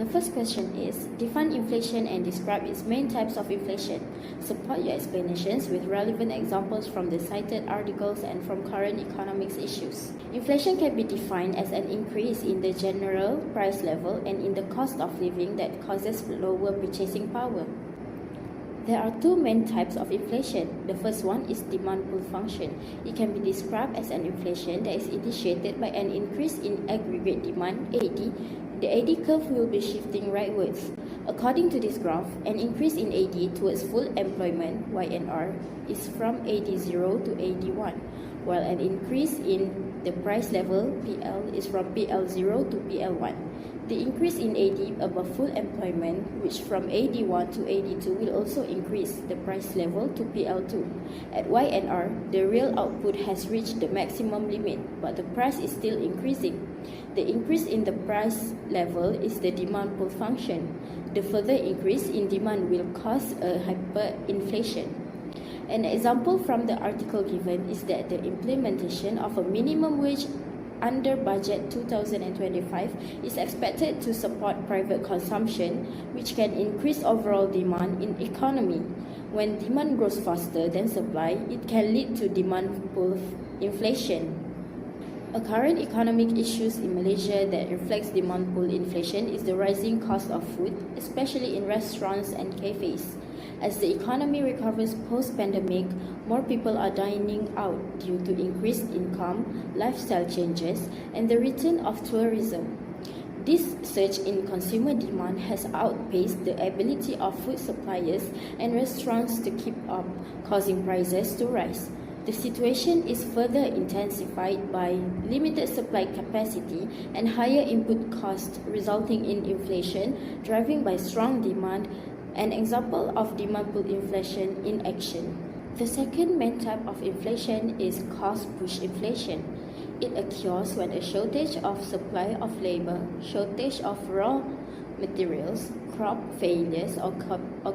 The first question is, define inflation and describe its main types of inflation. Support your explanations with relevant examples from the cited articles and from current economics issues. Inflation can be defined as an increase in the general price level and in the cost of living that causes lower purchasing power. There are two main types of inflation. The first one is demand pull function. It can be described as an inflation that is initiated by an increase in aggregate demand, AD. The AD curve will be shifting rightwards. According to this graph, an increase in AD towards full employment, YNR, is from AD0 to AD1, while an increase in the price level, PL, is from PL0 to PL1. The increase in AD above full employment, which from AD1 to AD2, will also increase the price level to PL2. At YNR, the real output has reached the maximum limit, but the price is still increasing. The increase in the price level is the demand pull function. The further increase in demand will cause a hyperinflation. An example from the article given is that the implementation of a minimum wage under budget 2025 is expected to support private consumption, which can increase overall demand in economy. When demand grows faster than supply, it can lead to demand pull inflation. A current economic issue in Malaysia that reflects demand pull inflation is the rising cost of food, especially in restaurants and cafes. As the economy recovers post-pandemic, more people are dining out due to increased income, lifestyle changes, and the return of tourism. This surge in consumer demand has outpaced the ability of food suppliers and restaurants to keep up, causing prices to rise. The situation is further intensified by limited supply capacity and higher input costs, resulting in inflation driven by strong demand. An example of demand pull inflation in action. The second main type of inflation is cost-push inflation. It occurs when a shortage of supply of labor, shortage of raw materials, crop failures, or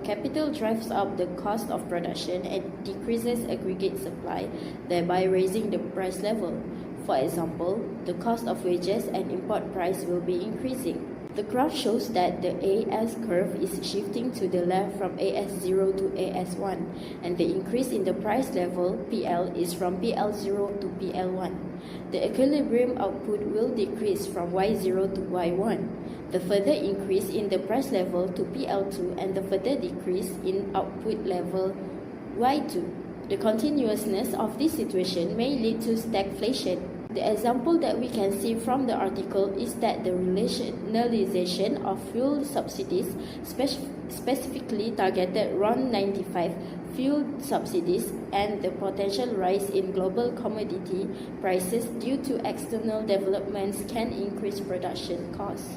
capital drives up the cost of production and decreases aggregate supply, thereby raising the price level. For example, the cost of wages and import price will be increasing. The graph shows that the AS curve is shifting to the left from AS0 to AS1, and the increase in the price level, PL, is from PL0 to PL1. The equilibrium output will decrease from Y0 to Y1. The further increase in the price level to PL2 and the further decrease in output level Y2. The continuousness of this situation may lead to stagflation. The example that we can see from the article is that the rationalization of fuel subsidies, specifically targeted RON 95 fuel subsidies, and the potential rise in global commodity prices due to external developments can increase production costs.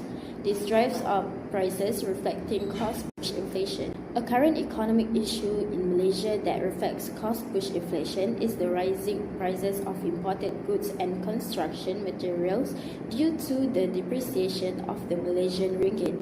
This drives up prices, reflecting cost-push inflation. A current economic issue in Malaysia that reflects cost-push inflation is the rising prices of imported goods and construction materials due to the depreciation of the Malaysian ringgit.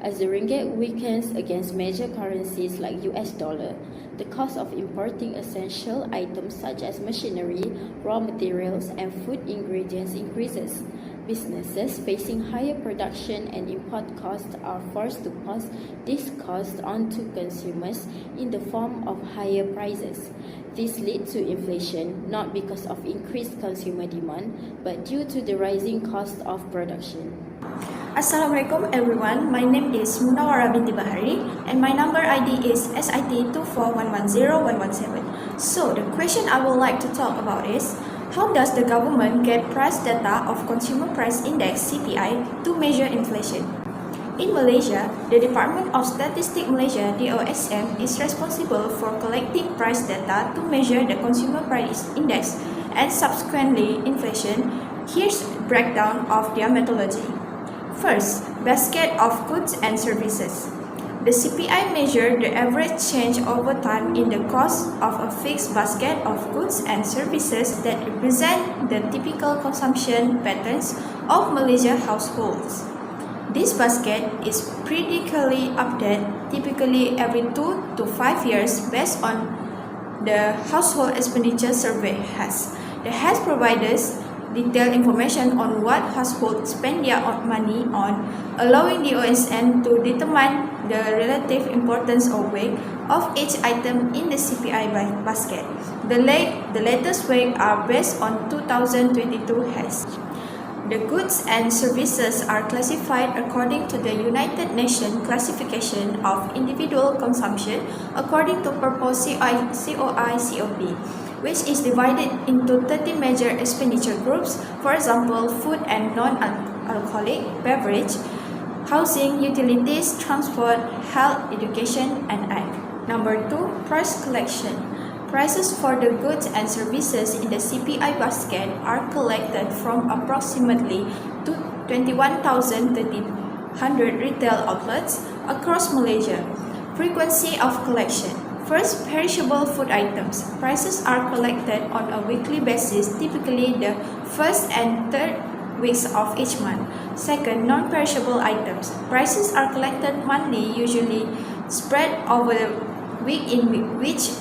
As the ringgit weakens against major currencies like US dollar, the cost of importing essential items such as machinery, raw materials, and food ingredients increases. Businesses facing higher production and import costs are forced to pass this cost on to consumers in the form of higher prices. This leads to inflation not because of increased consumer demand, but due to the rising cost of production. Assalamualaikum everyone, my name is Munawara binti Bahari and my number ID is SIT241101117. So the question I would like to talk about is, how does the government get price data of Consumer Price Index CPI to measure inflation? In Malaysia, the Department of Statistics Malaysia (DOSM) is responsible for collecting price data to measure the Consumer Price Index and subsequently inflation. Here's a breakdown of their methodology. First, basket of goods and services. The CPI measures the average change over time in the cost of a fixed basket of goods and services that represent the typical consumption patterns of Malaysia households. This basket is periodically updated, typically every 2 to 5 years, based on the household expenditure survey has. The health providers detailed information on what households spend their money on, allowing the OSN to determine the relative importance or weight of each item in the CPI basket. The latest weight are based on 2022 HES. The goods and services are classified according to the United Nations classification of individual consumption according to purpose COI-COP, which is divided into 30 major expenditure groups, for example, food and non-alcoholic beverage, housing, utilities, transport, health, education, and ag. Number 2, price collection. Prices for the goods and services in the CPI basket are collected from approximately 21,300 retail outlets across Malaysia. Frequency of collection. First, perishable food items. Prices are collected on a weekly basis, typically the first and third weeks of each month. Second, non-perishable items. Prices are collected monthly, usually spread over the week in which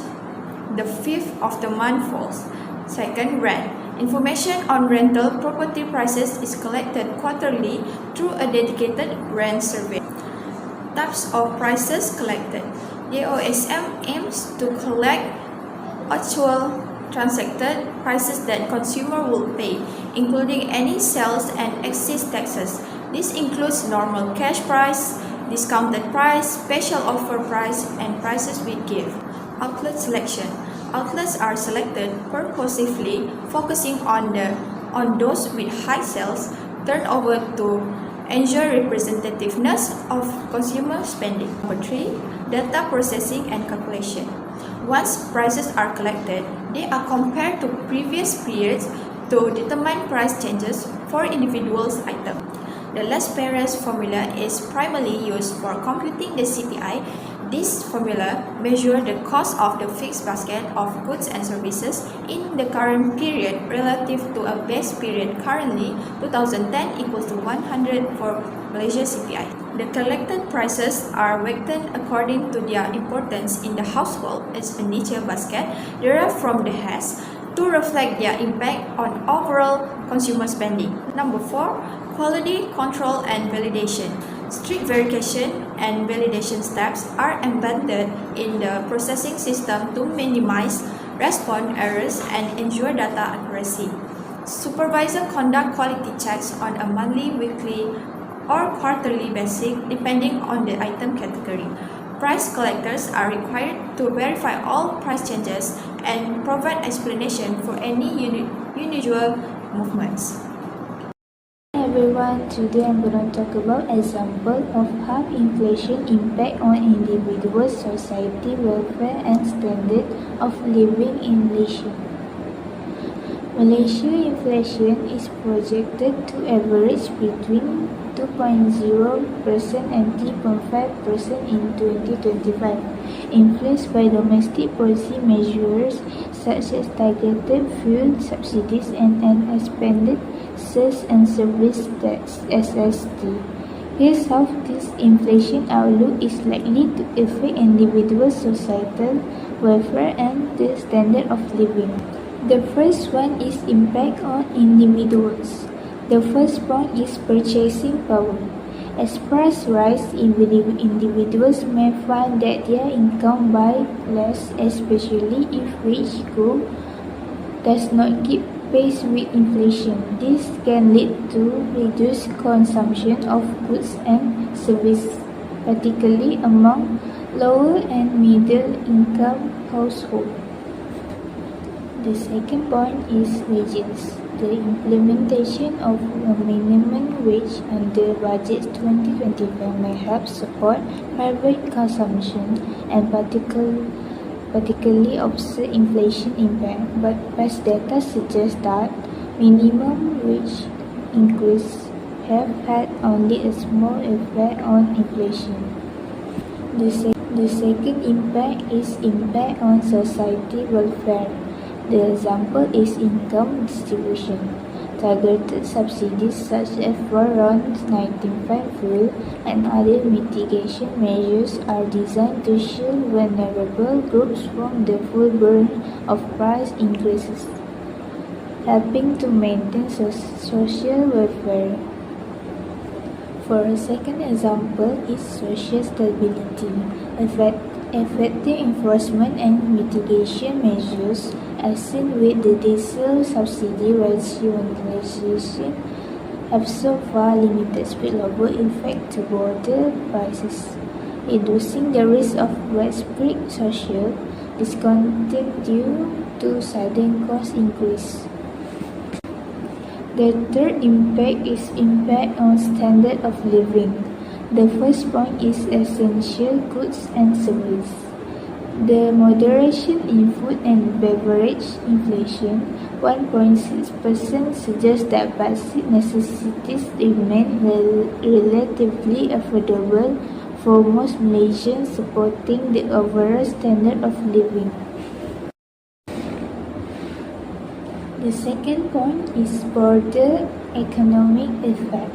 the fifth of the month falls. Second, rent. Information on rental property prices is collected quarterly through a dedicated rent survey. Types of prices collected. The OSM aims to collect actual transacted prices that consumer will pay, including any sales and excise taxes. This includes normal cash price, discounted price, special offer price, and prices with gift. Outlet selection. Outlets are selected purposefully, focusing on those with high sales turnover to ensure representativeness of consumer spending. Number 3, data processing and calculation. Once prices are collected, they are compared to previous periods to determine price changes for individual items. The Las-Perez formula is primarily used for computing the CPI. This formula measures the cost of the fixed basket of goods and services in the current period relative to a base period. Currently, 2010 equals to 100 for Malaysia CPI. The collected prices are weighted according to their importance in the household expenditure basket derived from the HES to reflect their impact on overall consumer spending. Number 4, quality control and validation. Strict verification and validation steps are embedded in the processing system to minimize response errors and ensure data accuracy. Supervisor conduct quality checks on a monthly, weekly, or quarterly basis depending on the item category. Price collectors are required to verify all price changes and provide explanation for any unusual movements. Hi everyone, today I'm going to talk about example of how inflation impact on individual society welfare and standard of living in Malaysia. Malaysia inflation is projected to average between 2.0% and 3.5% in 2025, influenced by domestic policy measures such as targeted fuel subsidies and an expanded sales and service tax (SST). Here's how this inflation outlook is likely to affect individual societal welfare and the standard of living. The first one is impact on individuals. The first point is purchasing power. As price rise, individuals may find that their income buy less, especially if wage growth does not keep pace with inflation. This can lead to reduced consumption of goods and services, particularly among lower and middle income households. The second point is wages. The implementation of a minimum wage under Budget 2025 may help support private consumption and particularly offset inflation impact, but past data suggests that minimum wage increases have had only a small effect on inflation. The second impact is impact on society welfare. The example is income distribution. Targeted subsidies such as for around 95 fuel and other mitigation measures are designed to shield vulnerable groups from the full burden of price increases. helping to maintain social welfare. For a second example is social stability. Effective enforcement and mitigation measures, as seen with the diesel subsidy rationalization, have so far limited spillover effect to border prices, reducing the risk of widespread social discontent due to sudden cost increase. The third impact is impact on standard of living. The first point is essential goods and services. The moderation in food and beverage inflation, 1.6%, suggests that basic necessities remain relatively affordable for most Malaysians, supporting the overall standard of living. The second point is broader economic effect.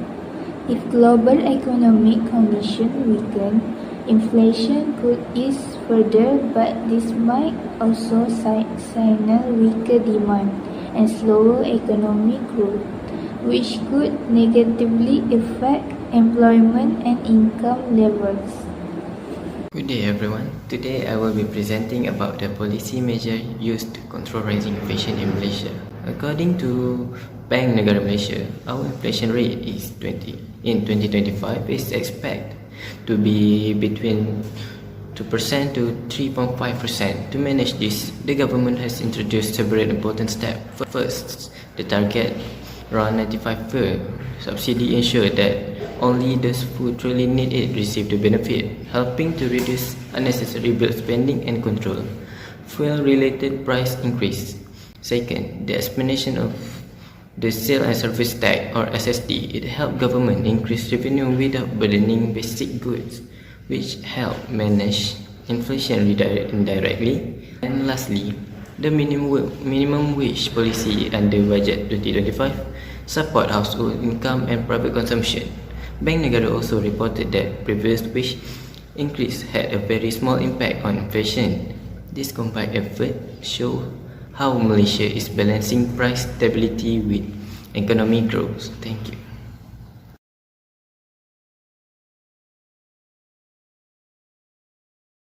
If global economic conditions weaken, inflation could ease further, but this might also signal weaker demand and slower economic growth, which could negatively affect employment and income levels. Good day everyone. Today I will be presenting about the policy measure used to control rising inflation in Malaysia. According to Bank Negara Malaysia, our inflation rate in 2025 is expected to be between 2% to 3.5%. To manage this, the government has introduced several important steps. First, the target around 95 per subsidy ensure that only those who truly need it receive the benefit, helping to reduce unnecessary bill spending and control fuel-related price increase. Second, the explanation of the Sale and Service Tax or SST, it helped government increase revenue without burdening basic goods, which help manage inflation indirectly. And lastly, the minimum wage policy under Budget 2025 support household income and private consumption. Bank Negara also reported that previous wage increase had a very small impact on inflation. This combined effort show how Malaysia is balancing price stability with economic growth. Thank you.